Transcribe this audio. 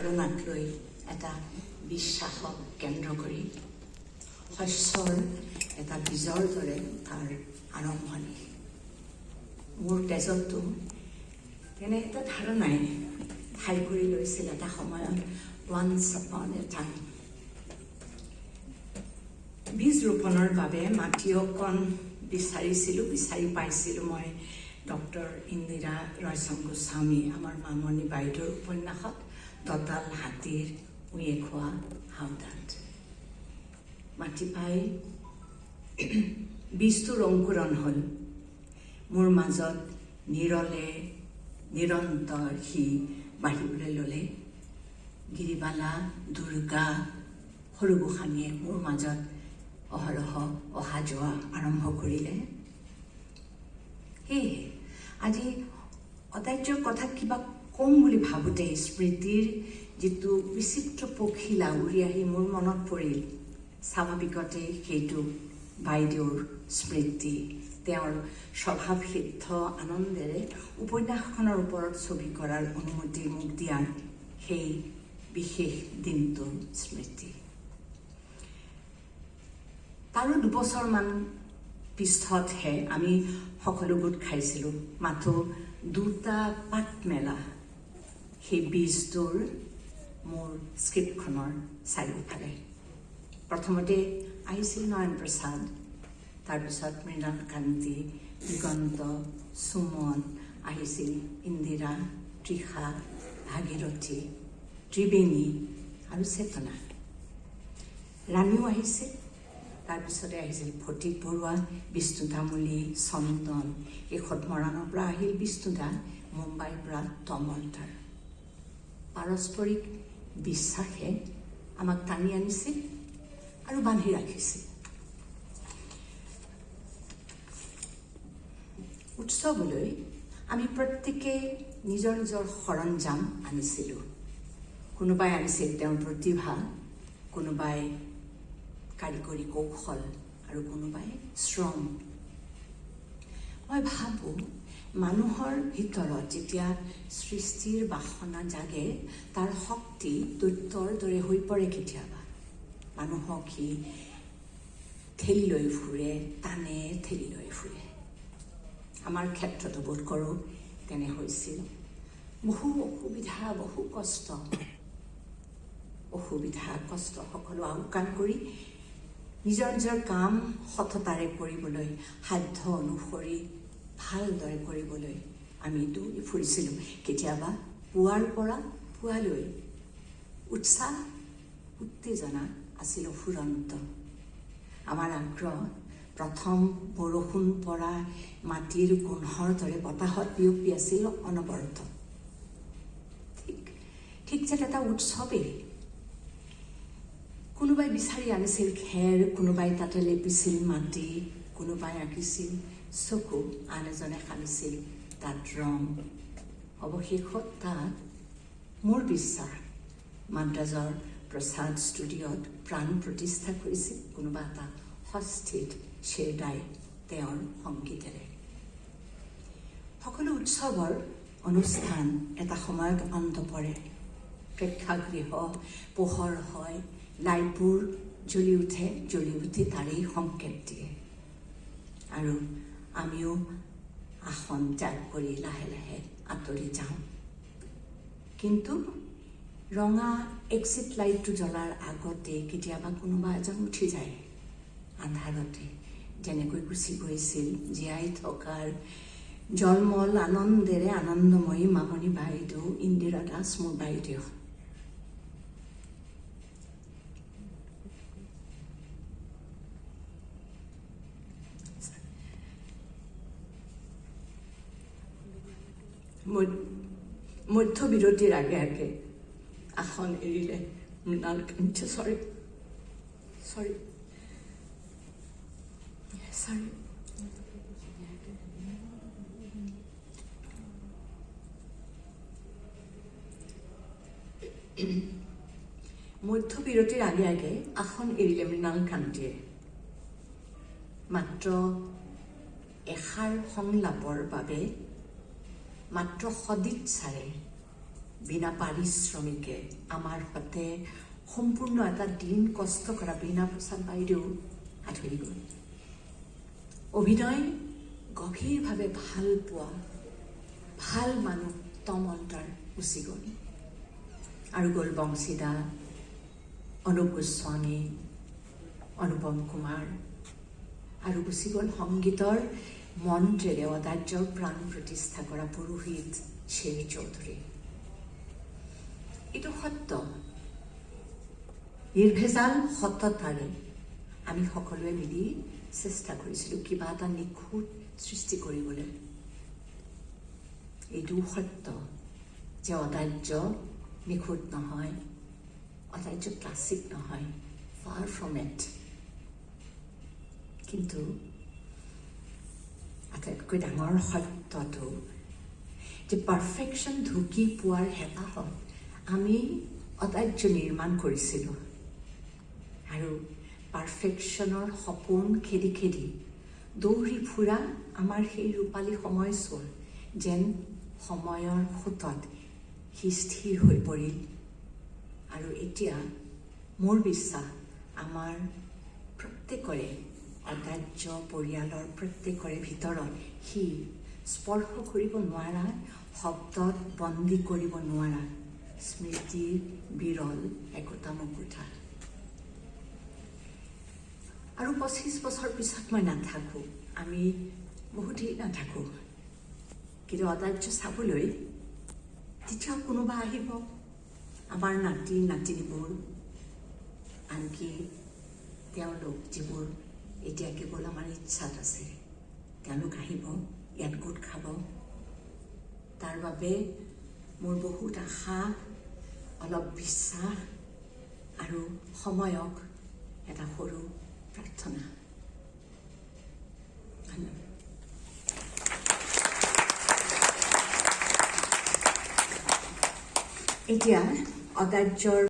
ধাৰণাক লৈ এটা বিশ্বাসক কেন্দ্ৰ কৰি শস্যৰ এটা বীজৰ দৰে তাৰ আৰম্ভণি। মোৰ তেজতো তেনে এটা ধাৰণাই ঠাই কৰি লৈছিল এটা সময়ত। ওৱান্স আপন এ টাইম। বীজ ৰোপণৰ বাবে মাটি অকণ বিচাৰি পাইছিলোঁ মই ডক্টৰ ইন্দিৰা ৰয়চম গোস্বামী আমাৰ মামণি বাইদেউৰ উপন্যাসত দঁতাল হাতীৰ উঁয়ে খোৱা হাওদাত। মাটি পাই বীজটোৰ অংকুৰণ হ'ল। মোৰ মাজত নিৰন্তৰ সি বাঢ়িবলৈ ল'লে। গিৰিবালা, দুৰ্গা, সৰু গোসাঁনীয়ে মোৰ মাজত অহৰহ অহা যোৱা আৰম্ভ কৰিলে। সেয়েহে আজি আটাইতকৈ কথা কিবা কম বুলি ভাবোঁতে স্মৃতিৰ যিটো বিচিত্ৰ পখিলা উৰি আহি মোৰ মনত পৰিল। স্বাভাৱিকতে সেইটো বাইদেউৰ স্মৃতি। তেওঁৰ স্বভাৱসিদ্ধ আনন্দেৰে উপন্যাসখনৰ ওপৰত ছবি কৰাৰ অনুমতি মোক দিয়াৰ সেই বিশেষ দিনটোৰ স্মৃতি। তাৰো দুবছৰমান পিছতহে আমি সকলো গোট খাইছিলোঁ। মাথো দুটা পাত মেলা সেই বীজটোৰ মোৰ স্ক্ৰিপ্টখনৰ চাৰিওফালে। প্ৰথমতে আহিছিল নয়ন প্ৰসাদ, তাৰপিছত মৃণাল কান্তি, দিগন্ত, সুমন, আহিছিল ইন্দিৰা, তৃষা, ভাগীৰথী, ত্ৰিবেণী আৰু চেতনা। ৰাণীও আহিছিল। তাৰপিছতে আহিছিল ফটিক বৰুৱা, বিষ্ণু তামুলী, চন্দন। শেষত মৰাণৰ পৰা আহিল বিষ্ণুদা, মুম্বাইৰ পৰা তমলদাৰ। পাৰস্পৰিক বিশ্বাসে আমাক টানি আনিছিল আৰু বান্ধি ৰাখিছিল। উৎসৱলৈ আমি প্ৰত্যেকেই নিজৰ নিজৰ সৰঞ্জাম আনিছিলোঁ। কোনোবাই আনিছিল তেওঁৰ প্ৰতিভা, কোনোবাই কাৰিকৰী কৌশল আৰু কোনোবাই শ্ৰম। মই ভাবোঁ মানুহৰ ভিতৰত যেতিয়া সৃষ্টিৰ বাসনা জাগে তাৰ শক্তি দৈত্যৰ দৰে হৈ পৰে কেতিয়াবা। মানুহক সি ঠেলি লৈ ফুৰে, টানে ঠেলি লৈ ফুৰে। আমাৰ ক্ষেত্ৰতো বোধ কৰোঁ তেনে হৈছিল। বহু অসুবিধা, বহু কষ্ট সকলো আওকাণ কৰি নিজৰ নিজৰ কাম সততাৰে কৰিবলৈ, সাধ্য অনুসৰি ভালদৰে কৰিবলৈ আমি দৌৰি ফুৰিছিলোঁ। কেতিয়াবা পুৱাৰ পৰা পুৱালৈ উৎসাহ, উত্তেজনা আছিল অফুৰন্ত। আমাৰ আগ্ৰহ প্ৰথম বৰষুণ পৰা মাটিৰ গোন্ধৰ দৰে বতাহত বিয়পি আছিল অনবৰত। ঠিক যেন এটা উৎসৱেই। কোনোবাই বিচাৰি আনিছিল খেৰ, কোনোবাই তাতে লেপিছিল মাটি, কোনোবাই আঁকিছিল চকু, আন এজনে সানিছিল তাত ৰং। অৱশেষত তাত মোৰ বিশ্বাস মাদ্ৰাজৰ প্ৰসাদ ষ্টুডিঅ'ত প্ৰাণ প্ৰতিষ্ঠা কৰিছিল কোনোবা এটা সস্থিত শ্বেৰদাই তেওঁৰ সংগীতেৰে। সকলো উৎসৱৰ অনুষ্ঠান এটা সময়ত অন্ত পৰে। প্ৰেক্ষাগৃহ পোহৰ হয়, লাইটবোৰ জ্বলি উঠি তাৰেই সংকেত দিয়ে। আৰু আমিও আসন ত্যাগ কৰি লাহে লাহে আঁতৰি যাওঁ। কিন্তু ৰঙা এক্সিট লাইটটো জ্বলাৰ আগতে কেতিয়াবা কোনোবা এজন উঠি যায় আন্ধাৰতে, যেনেকৈ গুচি গৈছিল জীয়াই থকাৰ জলমল আনন্দেৰে আনন্দময়ী মামণি বাইদেউ, ইন্দিৰা দাস মোৰ বাইদেউ। মধ্যবিৰতিৰ আগে আগে আসন এৰিলে মৃণাল কান্তি, চৰি মধ্যবিৰতিৰ আগে আগে আসন এৰিলে মৃণাল কান্তিয়ে। মাত্ৰ এষাৰ সংলাপৰ বাবে, মাত্ৰ সদিচ্ছাৰে বিনা পাৰিশ্ৰমিকে আমাৰ সতে সম্পূৰ্ণ এটা দিন কষ্ট কৰা বীণা প্ৰসাদ বাইদেউ আঁতৰি গ'ল। অভিনয় গভীৰভাৱে ভাল পোৱা ভাল মানুহ তমন্তৰ গুচি গ'ল। আৰু গ'ল বংশীদা, অনুপ গোস্বামী, অনুপম কুমাৰ, আৰু গুচি গ'ল সংগীতৰ মন্ত্ৰেৰে অদাৰ্যৰ প্ৰাণ প্ৰতিষ্ঠা কৰা পুৰোহিত শ্বেৰ চৌধুৰী। এইটো সত্য, নিৰ্ভেজাল সততাৰে আমি সকলোৱে মিলি চেষ্টা কৰিছিলোঁ কিবা এটা নিখুঁত সৃষ্টি কৰিবলৈ। এইটো সত্য যে অদাৰ্য নিখুঁত নহয়, অদাৰ্য ক্লাছিক নহয়, ফাৰ ফ্ৰম ইট। কিন্তু আটাইতকৈ ডাঙৰ সত্যটো যে পাৰফেকশ্যন ঢুকি পোৱাৰ হেঁপাহত আমি অদাৰ্য নিৰ্মাণ কৰিছিলোঁ, আৰু পাৰফেকশ্যনৰ সপোন খেদি খেদি দৌৰি ফুৰা আমাৰ সেই ৰূপালী সময়ছোৱা যেন সময়ৰ সোঁতত সি স্থিৰ হৈ পৰিল। আৰু এতিয়া মোৰ বিশ্বাস আমাৰ প্ৰত্যেকৰে অদাৰ্য পৰিয়ালৰ প্ৰত্যেকৰে ভিতৰত সি স্পৰ্শ কৰিব নোৱাৰা, শব্দত বন্দী কৰিব নোৱাৰা স্মৃতিৰ বিৰল একোটা মুকুতা। আৰু 25 বছৰ পিছত মই নাথাকোঁ, আমি বহুতেই নাথাকোঁ, কিন্তু অদাৰ্য চাবলৈ তেতিয়াও কোনোবা আহিব, আমাৰ নাতি নাতিনীবোৰ, আনকি তেওঁলোক যিবোৰ এতিয়া কেৱল আমাৰ ইচ্ছাত আছে, তেওঁলোক আহিব, ইয়াত গোট খাব। তাৰ বাবে মোৰ বহুত আশা, অলপ বিশ্বাস আৰু সময়ক এটা সৰু প্ৰাৰ্থনা। ধন্যবাদ। এতিয়া অদাৰ্যৰ